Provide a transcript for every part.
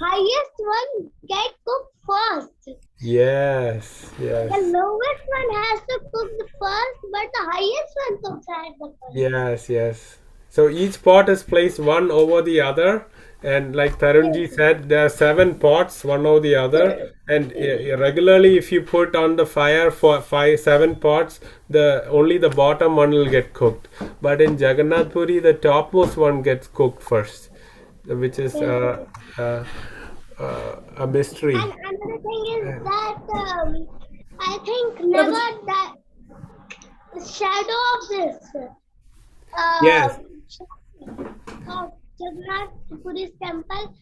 highest one get cooked first. Yes, The yes, lowest one has to cook the first, but the highest one cooks at the first. yes, yes. So each pot is placed one over the other, and like Tarunji Yes. said, there are 7 pots, one over the other, and regularly, if you put on the fire for 7 pots, the only the bottom one will get cooked. But in Jagannath Puri, the topmost one gets cooked first, which is Yes. a mystery. And another thing is that I think never that the shadow of this uh, Yes, of Jagannath Puri's temple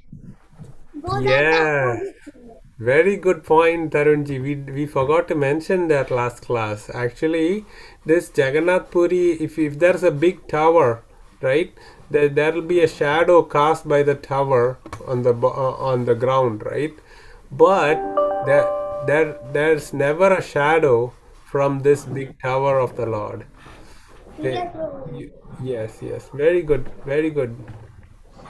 goes at the yes. opposite side. Very good point, Tarunji. We forgot to mention that last class. Actually, this Jagannath Puri, if there's a big tower, right, there will be a shadow cast by the tower on the ground, right? But there's never a shadow from this big tower of the Lord. They, Yes, Prabhuji. yes, yes. Very good, very good.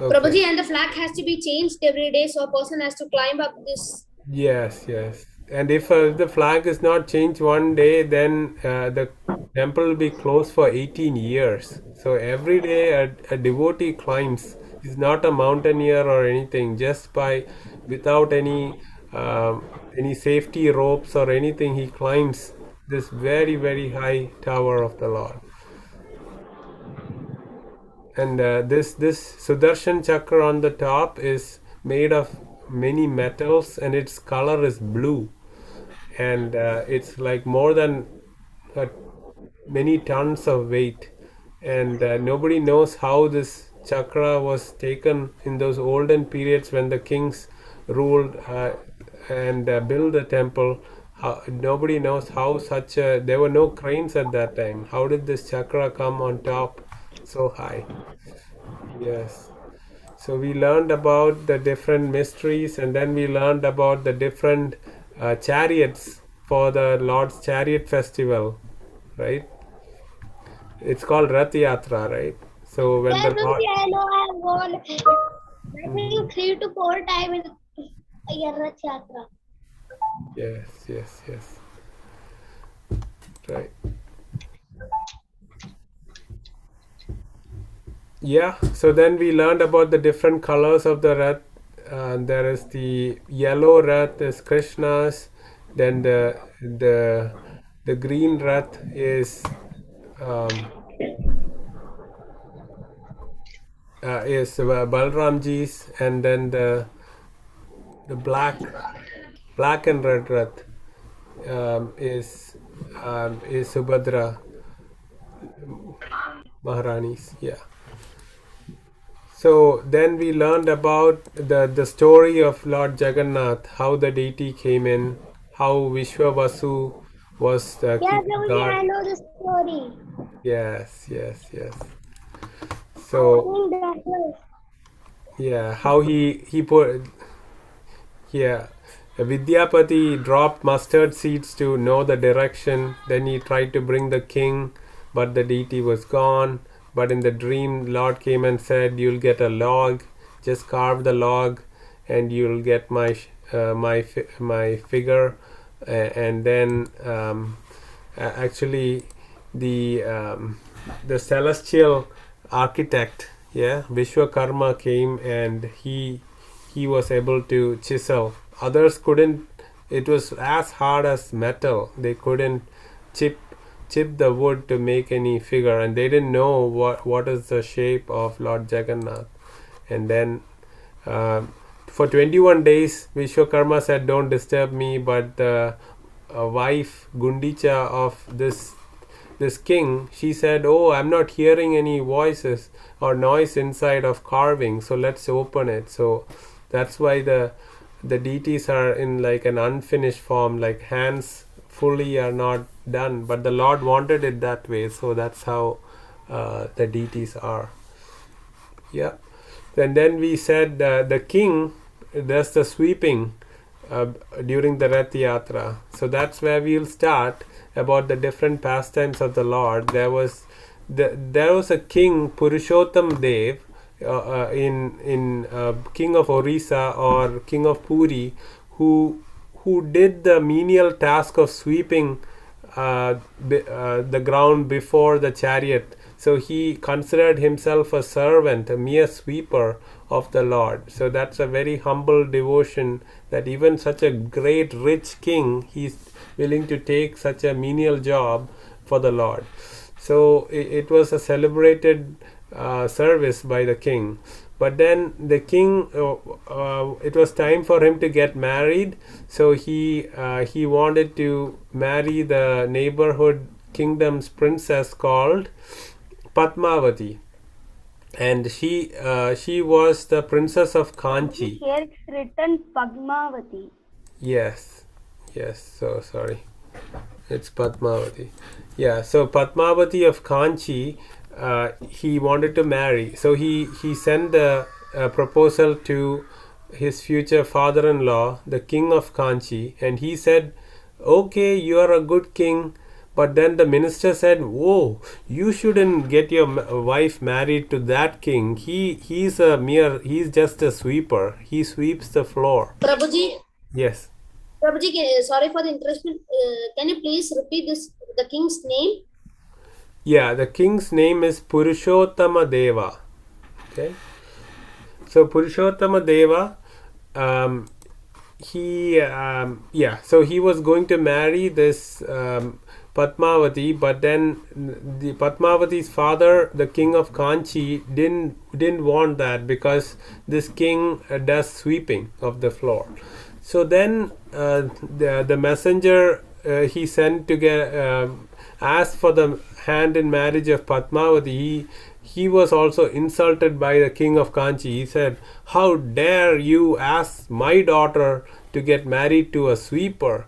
Okay. Prabhuji, and the flag has to be changed every day, so a person has to climb up this. Yes, yes. And if the flag is not changed one day, then the temple will be closed for 18 years. So every day a devotee climbs. He's not a mountaineer or anything. Just by without any safety ropes or anything, he climbs this very very high tower of the Lord. And this Sudarshan chakra on the top is made of many metals, and its color is blue, and it's like more than uh, many tons of weight, and nobody knows how this chakra was taken in those olden periods when the kings ruled and built the temple. Nobody knows how there were no cranes at that time. How did this chakra come on top so high? Yes. So we learned about the different mysteries, and then we learned about the different chariots for the Lord's Chariot Festival, right? It's called Rath Yatra, right? So when Yes, the Lord, Prabhuji, I know I have gone, I Mhm. think 3 to 4 times in Rath Yatra. Yes, yes, yes, right. Yeah. So then we learned about the different colors of the Rath. There is the yellow Rath is Krishna's, then the green Rath um, is Balramji's, and then the black and red Rath is Subhadra Maharani's. Yeah. So then we learned about the story of Lord Jagannath, how the deity came in, how Vishwavasu was Yes, keeping Prabhuji, I guard. know the story. Yes, yes, yes. I So think that was. yeah, how he put yeah. Vidyapati dropped mustard seeds to know the direction. Then he tried to bring the king, but the deity was gone. But in the dream, Lord came and said, "You'll get a log. Just carve the log, and you'll get my figure." And then actually, the um, the celestial architect, yeah, Vishwakarma came, and he was able to chisel. Others couldn't. It was as hard as metal. They couldn't chip chip the wood to make any figure, and they didn't know what is the shape of Lord Jagannath. And then uh, for 21 days, Vishwakarma said, "Don't disturb me." But the wife Gundicha of this king, she said, "Oh, I'm not hearing any voices or noise inside of carving, so let's open it." So that's why the deities are in like an unfinished form, like hands fully are not done, but the Lord wanted it that way, so that's how the deities are. Yeah. And then we said the king does the sweeping uh, during the Rath Yatra. So that's where we'll start about the different pastimes of the Lord. There was a king Purushottam Dev, in king of Orissa or king of Puri, who did the menial task of sweeping the ground before the chariot. So he considered himself a servant, a mere sweeper of the Lord. So that's a very humble devotion, that even such a great rich king, he's willing to take such a menial job for the Lord. So it was a celebrated service by the king. But then the king, it was time for him to get married. So he wanted to marry the neighborhood kingdom's princess called Padmavati, and she was the princess of Kanchi. Here it's written Padmavati. Yes. So sorry, it's Padmavati. Yeah. So Padmavati of Kanchi, he wanted to marry. So he sent the proposal to his future father-in-law, the king of Kanchi, and he said, "Okay, you are a good king." But then the minister said, "Whoa, you shouldn't get your wife married to that king. He's just a sweeper. He sweeps the floor." Prabhuji, Yes. Prabhuji, sorry for the interruption. Can you please repeat the king's name? Yeah, the king's name is Purushottama Deva. Okay. So Purushottama Deva, so he was going to marry this Padmavati, but then the Padmavati's father, the king of Kanchi, didn't want that, because this king does sweeping of the floor. So then the messenger he sent to get asked for the hand in marriage of Padmavati. He was also insulted by the king of Kanchi. He said, "How dare you ask my daughter to get married to a sweeper?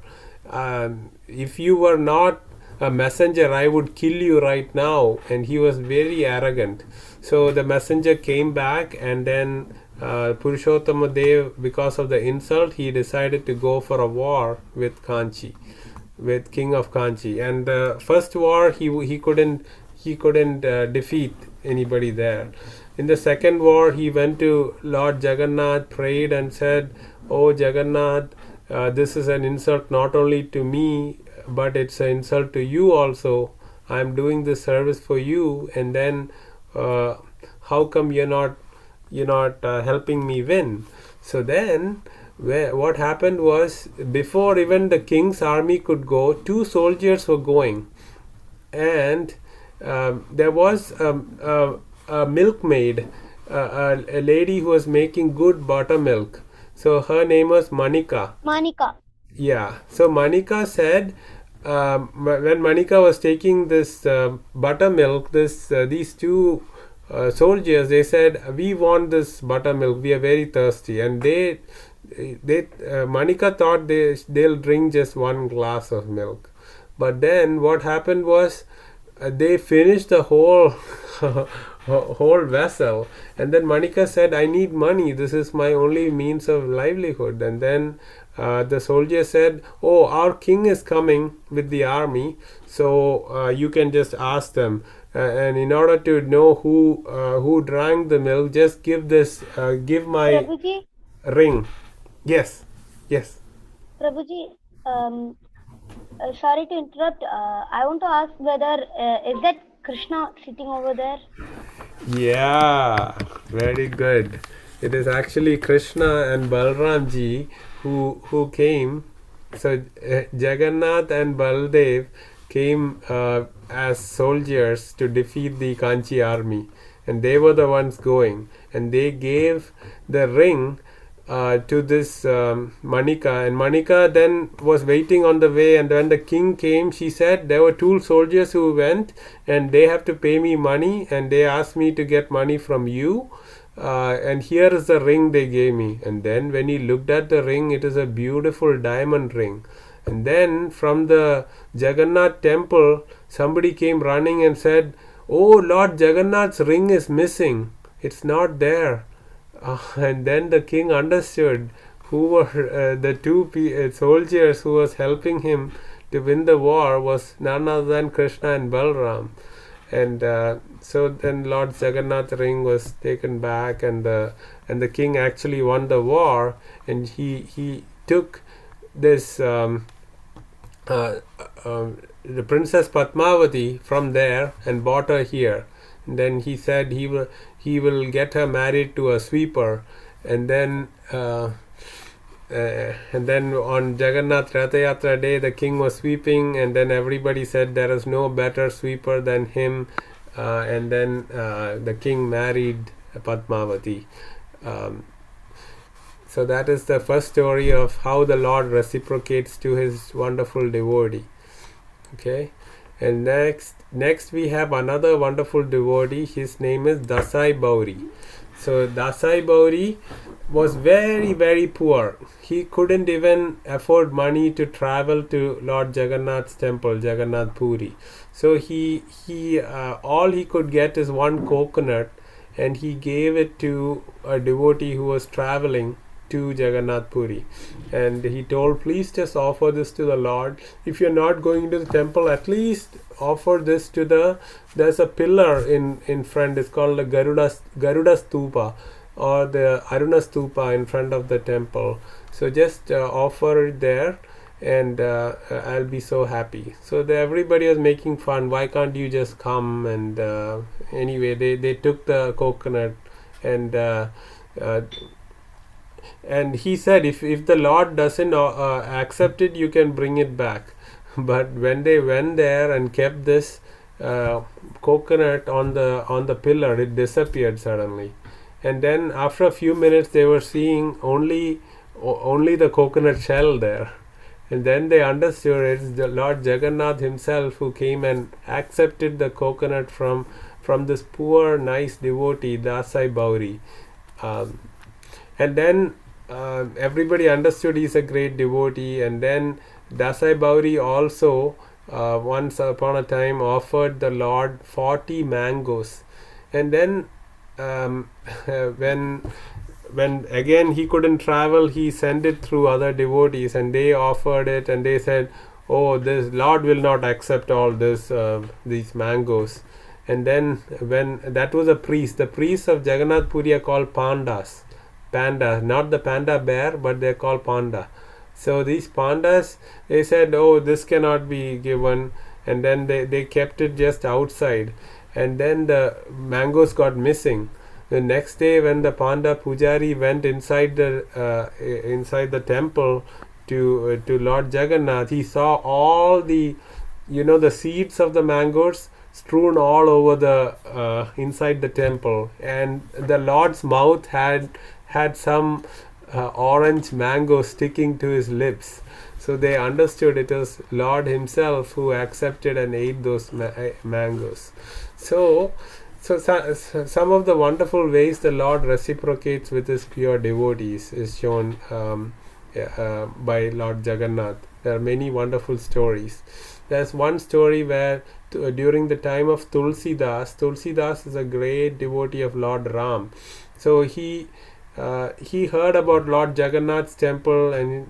If you were not a messenger, I would kill you right now." And he was very arrogant. So the messenger came back, and then Purushottama Dev, because of the insult, he decided to go for a war with Kanchi, with king of Kanchi. And the first war, he couldn't defeat anybody there. In the second war, he went to Lord Jagannath, prayed and said, "Oh Jagannath, this is an insult not only to me, but it's an insult to you also. I'm doing this service for you, and then how come you're not helping me win?" So then what happened was, before even the king's army could go, two soldiers were going, and there was a milkmaid, a lady who was making good buttermilk. So her name was Manika. Yeah. So Manika said, when Manika was taking this buttermilk, these two soldiers, they said, "We want this buttermilk. We are very thirsty." And Manika thought they'll drink just one glass of milk. But then what happened was, they finished the whole whole vessel, and then Manika said, "I need money. This is my only means of livelihood." And then the soldier said, "Oh, our king is coming with the army, so you can just ask them. And in order to know who drank the milk, just give my Prabhuji, ring." Yes. Prabhuji, sorry to interrupt. I want to ask whether is that Krishna sitting over there? Yeah, very good. It is actually Krishna and Balram ji who came. So Jagannath and Baldev came as soldiers to defeat the Kanchi army, and they were the ones going, and they gave the ring to this Manika, and Manika then was waiting on the way, and when the king came, she said, "There were two soldiers who went, and they have to pay me money, and they asked me to get money from you, and here is the ring they gave me." And then when he looked at the ring, it is a beautiful diamond ring. And then from the Jagannath temple, somebody came running and said, "Oh, Lord Jagannath's ring is missing. It's not there." And then the king understood who were the two soldiers who was helping him to win the war was none other than Krishna and Balram. and so then Lord Jagannath ring was taken back, and the king actually won the war, and he took this the Princess Padmavati from there and brought her here. And then he said he will get her married to a sweeper, and then on Jagannath Ratha Yatra day the king was sweeping, and then everybody said there is no better sweeper than him, and then the king married Padmavati. So that is the first story of how the Lord reciprocates to his wonderful devotee. Okay, and next we have another wonderful devotee. His name is Dasai Bauri. So Dasai Bauri was very, very poor. He couldn't even afford money to travel to Lord Jagannath's temple, Jagannath Puri. So he all he could get is one coconut, and he gave it to a devotee who was traveling to Jagannath Puri, and he told, please just offer this to the Lord. If you're not going to the temple, at least offer this to there's a pillar in front. It's called the Garuda Stupa, or the Aruna Stupa in front of the temple. So just offer it there, and I'll be so happy. So everybody was making fun. Why can't you just come? And anyway, they took the coconut, and he said, if the Lord doesn't accept it, you can bring it back. But when they went there and kept this coconut on the pillar, it disappeared suddenly. And then after a few minutes, they were seeing only the coconut shell there. And then they understood it's the Lord Jagannath himself who came and accepted the coconut from this poor, nice devotee, Dasai Bauri. And then everybody understood he's a great devotee. And then Dasai Bauri also once upon a time offered the Lord 40 mangoes. And then when again he couldn't travel, he sent it through other devotees, and they offered it, and they said, oh, this Lord will not accept all these mangoes. And then when that was the priests of Jagannath Puri are called pandas, not the panda bear, but they're called panda. So these pandas, they said, oh, this cannot be given, and then they kept it just outside, and then the mangoes got missing. The next day, when the panda pujari went inside the temple to Lord Jagannath, he saw all the seeds of the mangoes strewn all over the inside the temple, and the Lord's mouth had some orange mango sticking to his lips. So they understood it was Lord himself who accepted and ate those mangoes. So some of the wonderful ways the Lord reciprocates with his pure devotees is shown by Lord Jagannath. There are many wonderful stories. There's one story where during the time of Tulsidas is a great devotee of Lord Ram. So he heard about Lord Jagannath's temple, and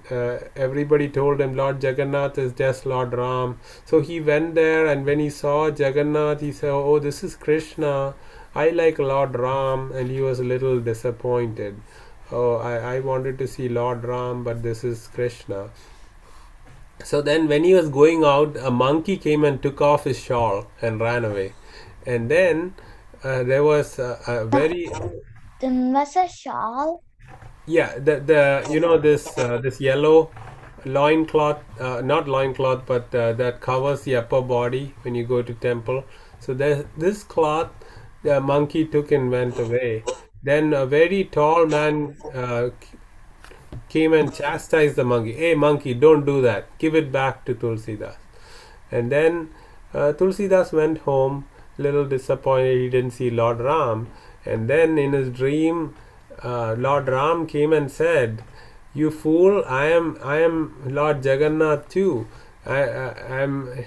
everybody told him Lord Jagannath is just Lord Ram. So he went there, and when he saw Jagannath, he said, oh, this is Krishna. I like Lord Ram. And he was a little disappointed. Oh, I wanted to see Lord Ram, but this is Krishna. So then when he was going out, a monkey came and took off his shawl and ran away. And then there was a very... Was a shawl? Yeah, this yellow loincloth, not loincloth, but that covers the upper body when you go to temple. So this cloth, the monkey took and went away. Then a very tall man came and chastised the monkey. Hey monkey, don't do that. Give it back to Tulsidas. And then Tulsidas went home, little disappointed he didn't see Lord Ram. And then in his dream, Lord Ram came and said, "You fool! I am Lord Jagannath too. I'm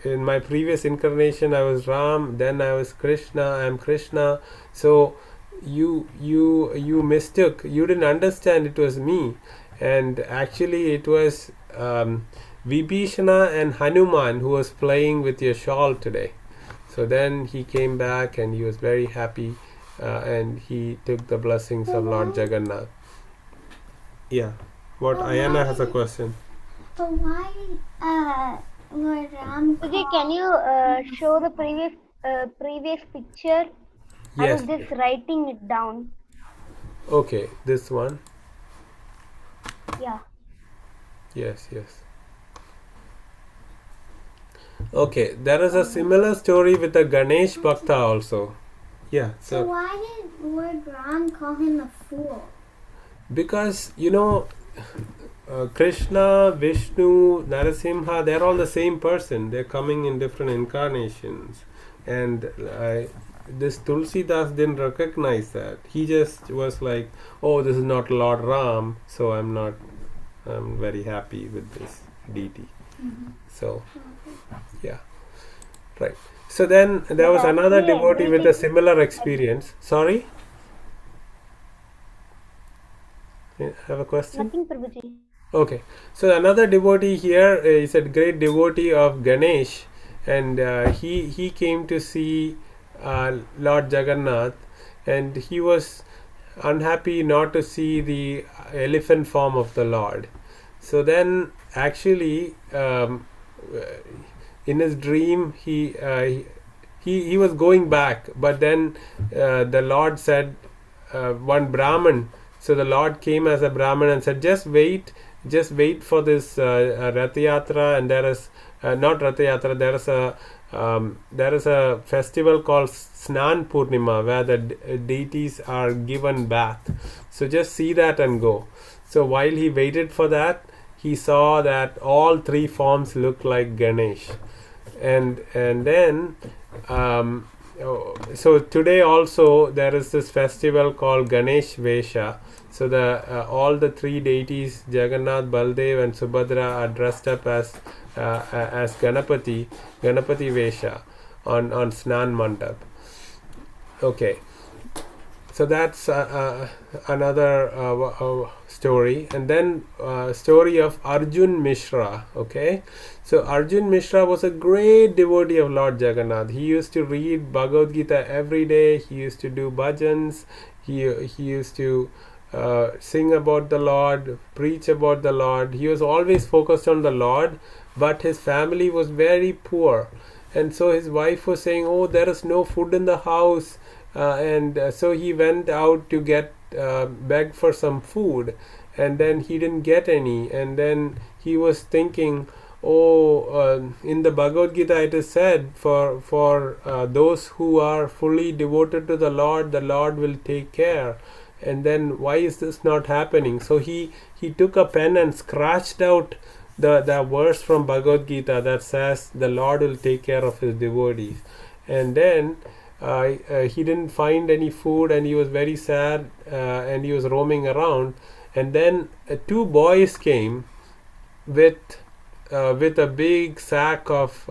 in my previous incarnation I was Ram. Then I was Krishna. I am Krishna. So you mistook. You didn't understand it was me. And actually it was Vibhishana and Hanuman who was playing with your shawl today." So then he came back and he was very happy, and he took the blessings of Lord Jagannath. Yeah. What? Ayana has a question. So why Lord Ram? Okay, can you show the previous picture? I Yes. was just writing it down. Okay. This one. Yeah. Yes. Okay. There is a similar story with the Ganesh Bhakta also. Yeah. So why did Lord Ram call him a fool? Because Krishna, Vishnu, Narasimha, they're all the same person. They're coming in different incarnations. And this Tulsidas didn't recognize that. He just was like, oh, this is not Lord Ram, so I'm very happy with this deity. So, yeah. Right. So then there was another devotee with a similar experience. Sorry? Have a question? Nothing, Prabhuji. Okay, so another devotee here is a great devotee of Ganesh, and he came to see Lord Jagannath, and he was unhappy not to see the elephant form of the Lord. So then, actually, in his dream, he was going back, but then the Lord said, one Brahmin. So the Lord came as a Brahmin and said, just wait for this Rath Yatra, and there is not Rath Yatra, there is a festival called Snan Purnima where the deities are given bath. So just see that and go. So while he waited for that, he saw that all three forms look like Ganesh, and then so today also there is this festival called Ganesh Vesha. So the all the three deities, Jagannath, Baldev, and Subhadra, are dressed up as Ganapati Vesha on Snan Mandap. Okay, so that's another story, and then story of Arjun Mishra. Okay, so Arjun Mishra was a great devotee of Lord Jagannath. He used to read Bhagavad Gita every day. He used to do bhajans. He used to sing about the Lord, preach about the Lord. He was always focused on the Lord, but his family was very poor, and so his wife was saying, oh, there is no food in the house, and so he went out to get beg for some food, and then he didn't get any, and then he was thinking, in the Bhagavad Gita it is said, for those who are fully devoted to the Lord will take care. And then why is this not happening? So he took a pen and scratched out the verse from Bhagavad Gita that says the Lord will take care of his devotees. And then he didn't find any food, and he was very sad, and he was roaming around. And then two boys came with a big sack of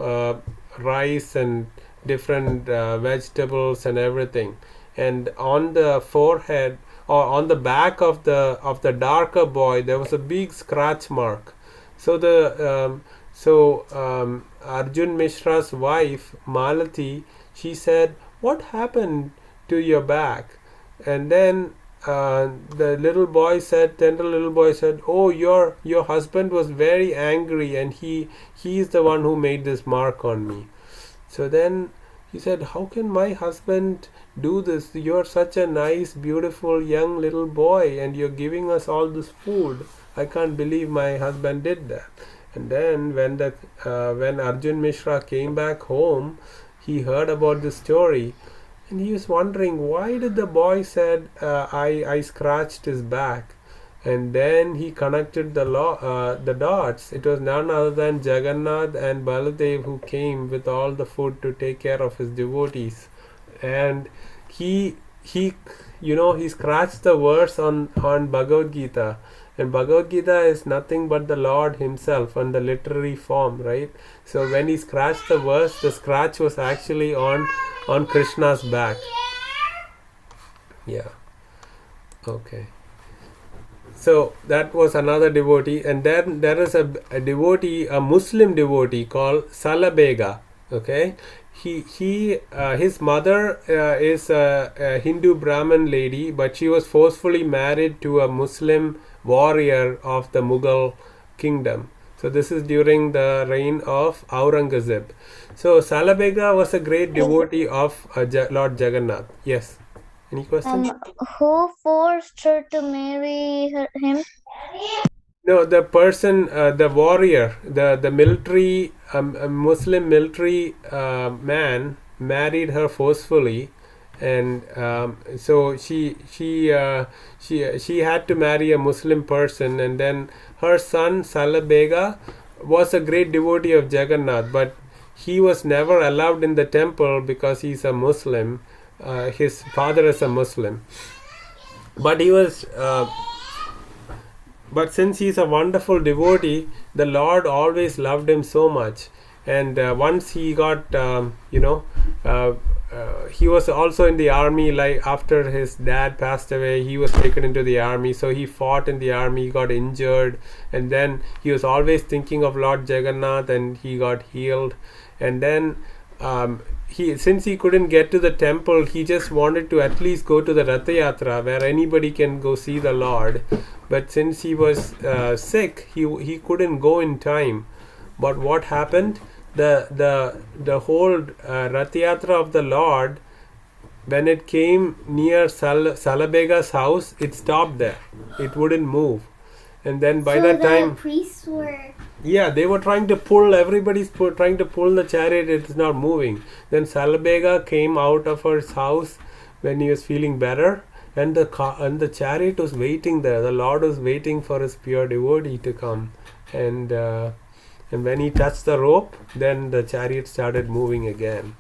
rice and different vegetables and everything. And on the forehead, or on the back of the darker boy, there was a big scratch mark. So Arjun Mishra's wife Malati, she said, what happened to your back? And then the little boy said, tender little boy said, oh, your husband was very angry, and he is the one who made this mark on me. So then he said, how can my husband do this? You're such a nice, beautiful young little boy, and you're giving us all this food. I can't believe my husband did that. And then when Arjun Mishra came back home, he heard about the story, and he was wondering, why did the boy said I scratched his back? And then he connected the dots. It was none other than Jagannath and Baladev who came with all the food to take care of his devotees. And he scratched the verse on Bhagavad Gita. And Bhagavad Gita is nothing but the Lord himself on the literary form, right? So when he scratched the verse, the scratch was actually on Krishna's back. Yeah. Okay. So that was another devotee, and then there is a devotee, a Muslim devotee called Salabega. Okay, his mother is a Hindu Brahmin lady, but she was forcefully married to a Muslim warrior of the Mughal kingdom. So this is during the reign of Aurangzeb. So Salabega was a great devotee of Lord Jagannath. Yes. Any questions? Who forced her to marry him? No, the person, the warrior, the military, a Muslim military man married her forcefully, and so she had to marry a Muslim person, and then her son Salabega was a great devotee of Jagannath, but he was never allowed in the temple because he's a Muslim. His father is a Muslim, but he was. But since he's a wonderful devotee, the Lord always loved him so much. And once he got, he was also in the army. Like after his dad passed away, he was taken into the army. So he fought in the army, got injured, and then he was always thinking of Lord Jagannath, and he got healed. And then since he couldn't get to the temple, he just wanted to at least go to the Ratha Yatra where anybody can go see the Lord. But since he was sick, he couldn't go in time. But what happened? The whole Ratha Yatra of the Lord, when it came near Salabega's house, it stopped there. It wouldn't move. And then by that time, priests were. Yeah, they were trying to pull. Everybody's trying to pull the chariot. It's not moving. Then Salabega came out of his house when he was feeling better, and the chariot was waiting there. The Lord was waiting for his pure devotee to come, and when he touched the rope, then the chariot started moving again.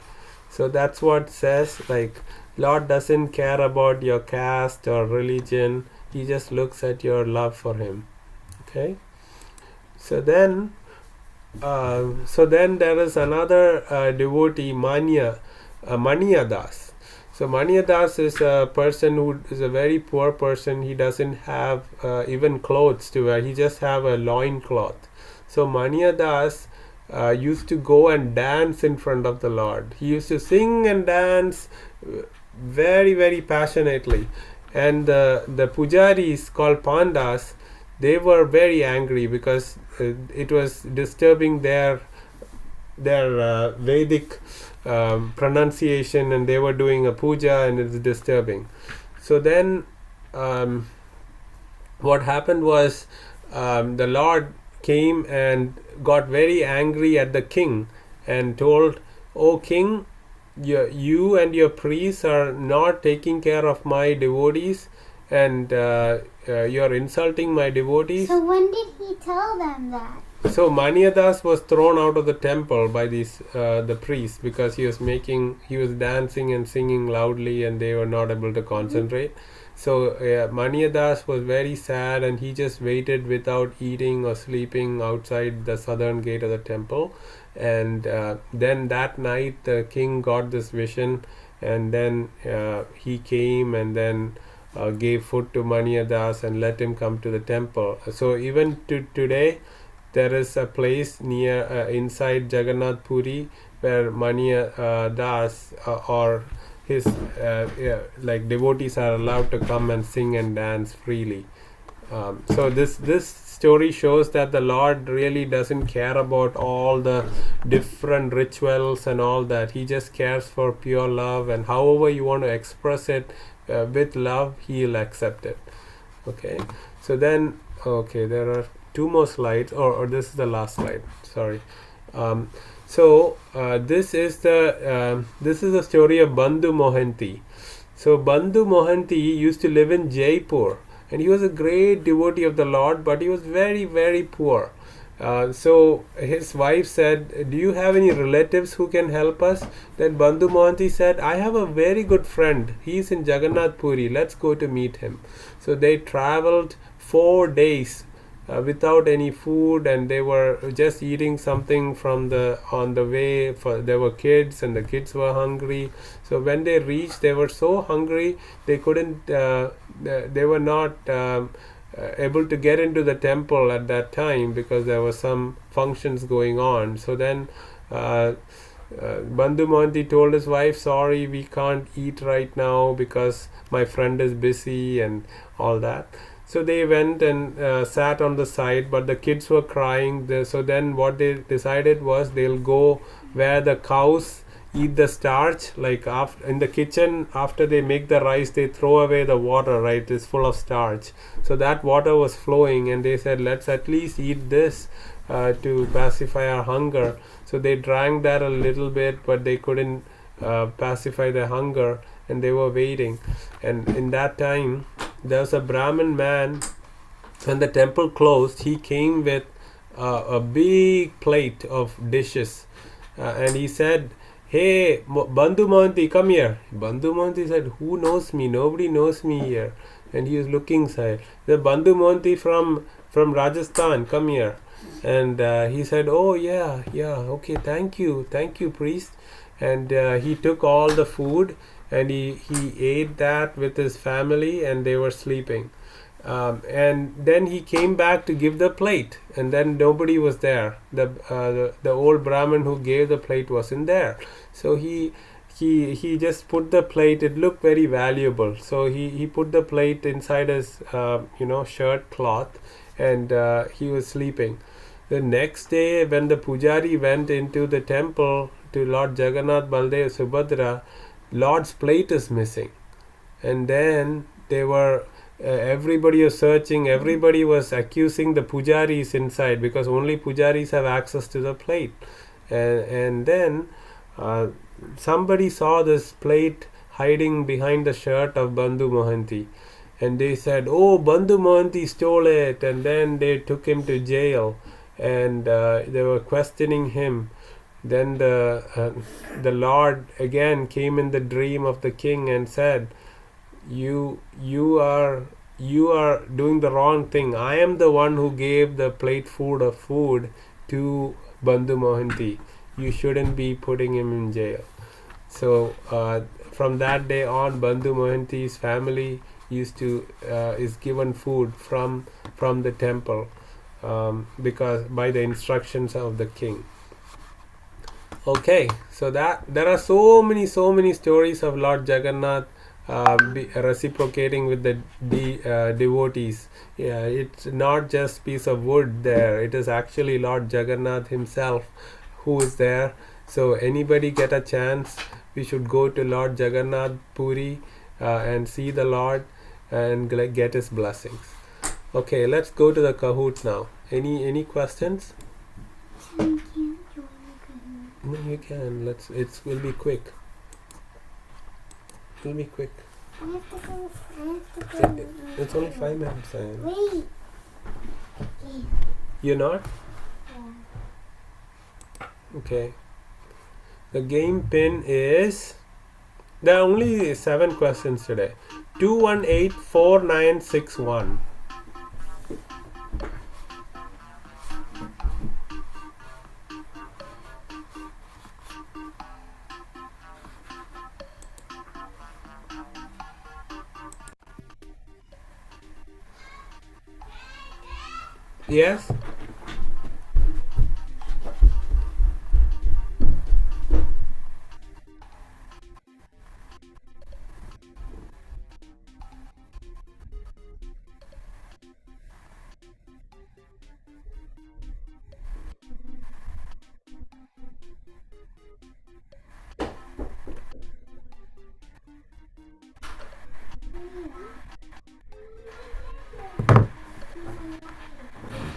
So that's what says, like, Lord doesn't care about your caste or religion. He just looks at your love for him. Okay. So then there is another devotee, Manya Das. So Manya Das is a person who is a very poor person. He doesn't have even clothes to wear. He just have a loin cloth. So Manya Das used to go and dance in front of the Lord. He used to sing and dance very, very passionately. And the pujaris called Pandas, they were very angry because it was disturbing their Vedic pronunciation, and they were doing a puja and it's disturbing. So then what happened was the Lord came and got very angry at the king and told, "O king, you and your priests are not taking care of my devotees, and you're insulting my devotees." So when did he tell them that? So Manyadas was thrown out of the temple by these the priests because he was dancing and singing loudly, and they were not able to concentrate. So Manyadas was very sad, and he just waited without eating or sleeping outside the southern gate of the temple. And then that night the king got this vision, and then he came and then gave food to Manyadas and let him come to the temple. So even today there is a place near inside Jagannath Puri where Manyadas or his like devotees are allowed to come and sing and dance freely. So this story shows that the Lord really doesn't care about all the different rituals and all that. He just cares for pure love, and however you want to express it with love, He'll accept it. Okay. So then, there are two more slides, or this is the last slide. Sorry. This is the story of Bandhu Mohanty. So Bandhu Mohanty used to live in Jaipur, and he was a great devotee of the Lord, but he was very, very poor. So his wife said, "Do you have any relatives who can help us?" Then Bandhu Mohanty said, "I have a very good friend. He's in Jagannath Puri. Let's go to meet him." So they traveled 4 days without any food, and they were just eating something on the way. There were kids, and the kids were hungry. So when they reached, they were so hungry they couldn't. They were not able to get into the temple at that time because there were some functions going on. So then Bandhu Mohanty told his wife, sorry, we can't eat right now because my friend is busy and all that. So they went and sat on the side, but the kids were crying. So then what they decided was they'll go where the cows eat the starch, like after, in the kitchen, after they make the rice, they throw away the water, right? It's full of starch. So that water was flowing, and they said, let's at least eat this to pacify our hunger. So they drank that a little bit, but they couldn't pacify their hunger, and they were waiting. And in that time, there was a Brahmin man. When the temple closed, he came with a big plate of dishes, and he said, hey, Bandhu Mohanty, come here. Bandhu Mohanty said, who knows me? Nobody knows me here. And he was looking side. The Bandhu Mohanty from Rajasthan, come here. And he said, oh yeah, okay, thank you, priest. And he took all the food and he ate that with his family, and they were sleeping. And then he came back to give the plate, and then nobody was there. The old Brahmin who gave the plate wasn't there. So he just put the plate. It looked very valuable. So he put the plate inside his shirt cloth, and he was sleeping. The next day, when the pujari went into the temple to Lord Jagannath, Baldev, Subhadra, Lord's plate is missing. And then they were everybody was searching, everybody was accusing the pujaris inside, because only pujaris have access to the plate. And then somebody saw this plate hiding behind the shirt of Bandhu Mohanty, and they said, oh, Bandhu Mohanty stole it. And then they took him to jail, and they were questioning him. Then the Lord again came in the dream of the king and said, you are doing the wrong thing. I am the one who gave the plate full of food to Bandhu Mohanty. You shouldn't be putting him in jail. So from that day on, Bandhu Mohanty's family is given food from the temple, because by the instructions of the king. Okay, so that there are so many stories of Lord Jagannath reciprocating with the devotees. Yeah, it's not just piece of wood there. It is actually Lord Jagannath himself who is there. So anybody get a chance, we should go to Lord Jagannath Puri and see the Lord and get his blessings. Okay, let's go to the Kahoot now. Any questions? No, you can. It will be quick. It will be quick. It's only 5 minutes. Wait. You're not? Okay. The game pin is. There are only 7 questions today. 2184961. Yes?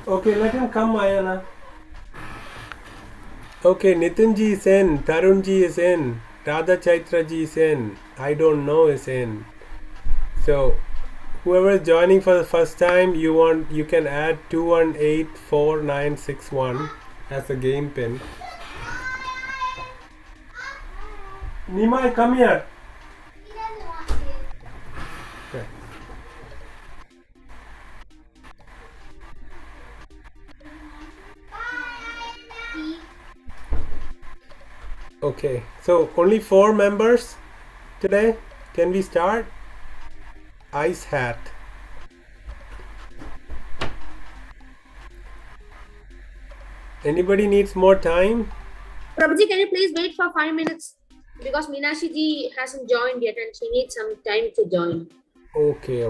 Okay, let him come, Ayana. Okay, Nitinji is in, Tarunji is in, Radha Chaitraji is in, I don't know is in. So, whoever is joining for the first time, you can add 2184961 as a game pin. Nimai, come here. Okay. Okay, so only 4 members today. Can we start? Ice hat. Anybody needs more time? Prabhuji, can you please wait for 5 minutes? Because Meenakshi ji hasn't joined yet and she needs some time to join. Okay.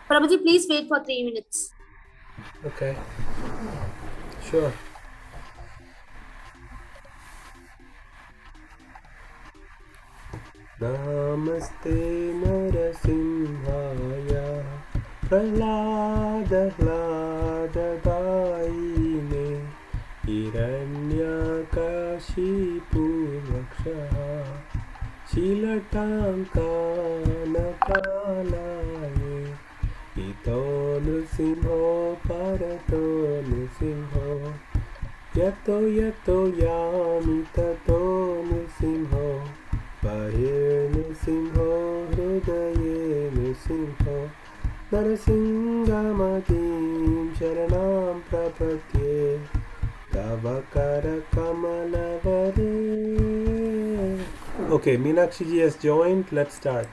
Prabhuji, please wait for 3 minutes. Okay. Sure. Namaste Narasimhaya Prahlada Hiranyakashipu Rakshaha Shilatankanakalaye Ito Nrsimho Parato Nrsimho Yato Yami Tato Nrsimho Bahir Nrsimho Hridaye Nrsimho Narasingamatim Sharanam Prapatye Tavakara Kamalavare. Okay, Meenakshi ji has joined. Let's start.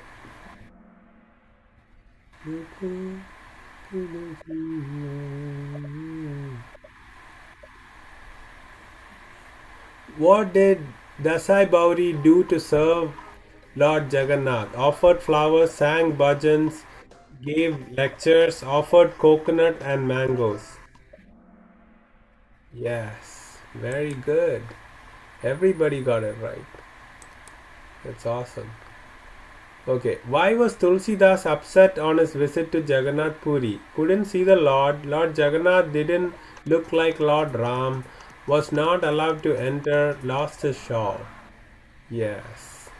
What did Dasai Bauri do to serve Lord Jagannath? Offered flowers, sang bhajans, gave lectures, offered coconut and mangoes. Yes, very good. Everybody got it right. That's awesome. Okay, why was Tulsidas upset on his visit to Jagannath Puri? Couldn't see the Lord. Lord Jagannath didn't look like Lord Ram. Was not allowed to enter. Lost his shawl. Yes.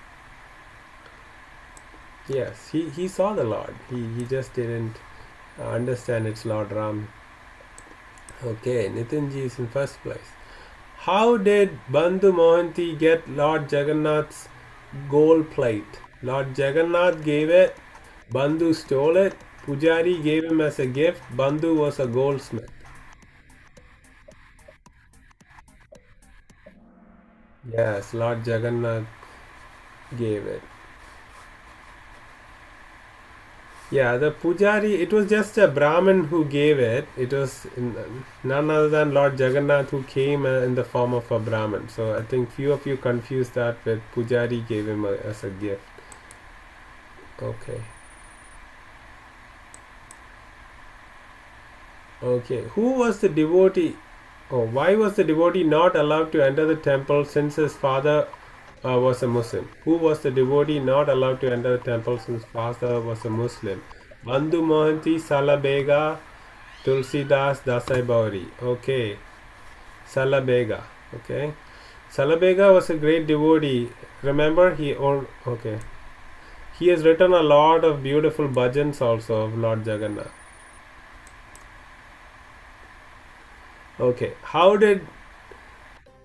Yes, he saw the Lord. He just didn't understand it's Lord Ram. Okay, Nitinji is in first place. How did Bandhu Mohanty get Lord Jagannath's gold plate? Lord Jagannath gave it, Bandhu stole it, Pujari gave him as a gift, Bandhu was a goldsmith. Yes, Lord Jagannath gave it. Yeah, the Pujari, it was just a Brahmin who gave it. It was none other than Lord Jagannath who came in the form of a Brahmin. So I think few of you confused that with Pujari gave him as a gift. Okay. Okay, who was the devotee? Oh, why was the devotee not allowed to enter the temple since his father was a Muslim? Who was the devotee not allowed to enter the temple since father was a Muslim? Bandhu Mohanty, Salabega, Tulsidas, Dasai Bauri. Okay, Salabega. Okay, Salabega was a great devotee. Remember, he owned. Okay, he has written a lot of beautiful bhajans also of Lord Jagannath. Okay, how did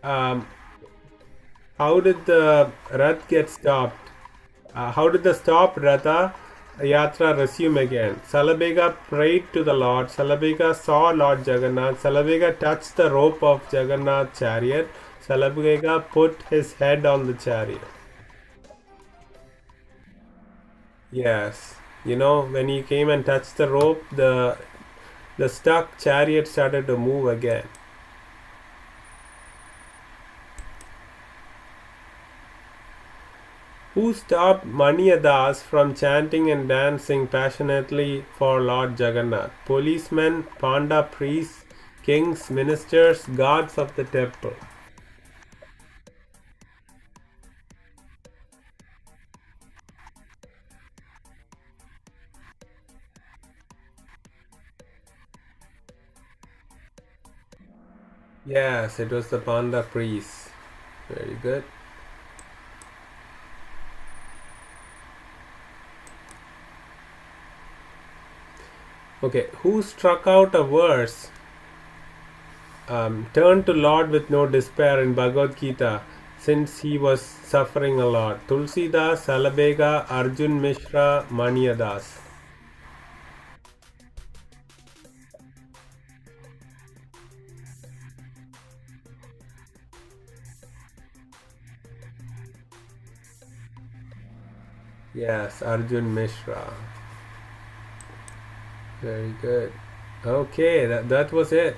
the Rath get stopped? How did the stop Ratha Yatra resume again? Salabega prayed to the Lord. Salabega saw Lord Jagannath. Salabega touched the rope of Jagannath's chariot. Salabega put his head on the chariot. Yes, you know, when he came and touched the rope, the stuck chariot started to move again. Who stopped Maniyadas from chanting and dancing passionately for Lord Jagannath? Policemen, Panda priests, kings, ministers, guards of the temple. Yes, it was the Panda priests. Very good. Okay, who struck out a verse? Turn to Lord with no despair in Bhagavad Gita. since he was suffering a lot. Tulsidas, Salabega, Arjun Mishra, Maniadas. Yes, Arjun Mishra. Very good. Okay, that was it.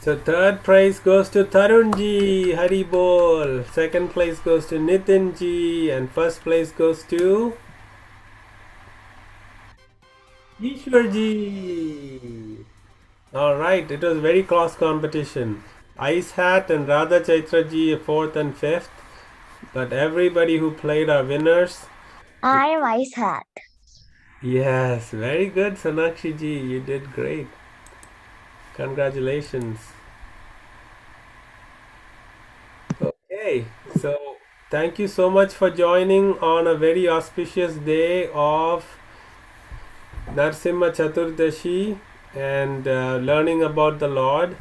So third prize goes to Tarunji, Haribol. Second place goes to Nitinji, and first place goes to Ishwarji. All right, it was very close competition. Ice Hat and Radha Chaitra fourth and fifth, but everybody who played are winners. I'm Ice Hat. Yes, very good, Sonakshi ji. You did great. Congratulations. Okay, so thank you so much for joining on a very auspicious day of Narsimha Chaturdashi and learning about the Lord.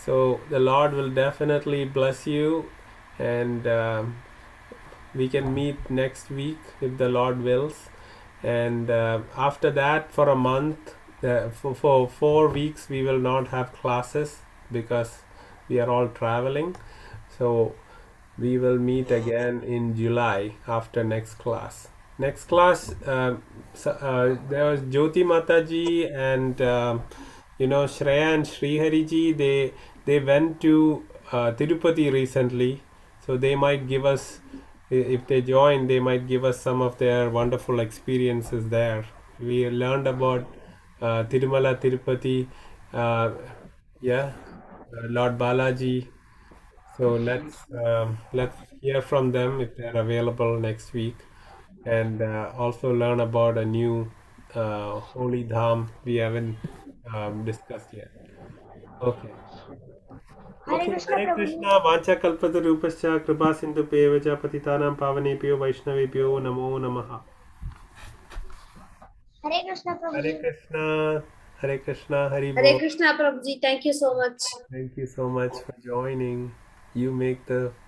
So the Lord will definitely bless you, and we can meet next week if the Lord wills. And after that, for a month, for 4 weeks, we will not have classes because we are all traveling. So we will meet again in July after next class. Next class, there was Jyoti Mataji and Shreya and Srihari ji. They went to Tirupati recently, so they might give us, if they join, they might give us some of their wonderful experiences there. We learned about Tirumala, Tirupati, yeah, Lord Balaji. So let's hear from them if they're available next week, and also learn about a new holy dham we haven't discussed yet. Okay. Hare Okay. Krishna Hare Prabhu. Krishna. Vancha kalpatarupascha kripa sindhu pevacha patitanam pavanebhyo vaishnavebhyo namo namaha. Hare Krishna Hare Prabhu. Krishna. Hare Krishna. Hari Hare Bol. Krishna, Prabhuji. Thank you so much. Thank you so much for joining. You make the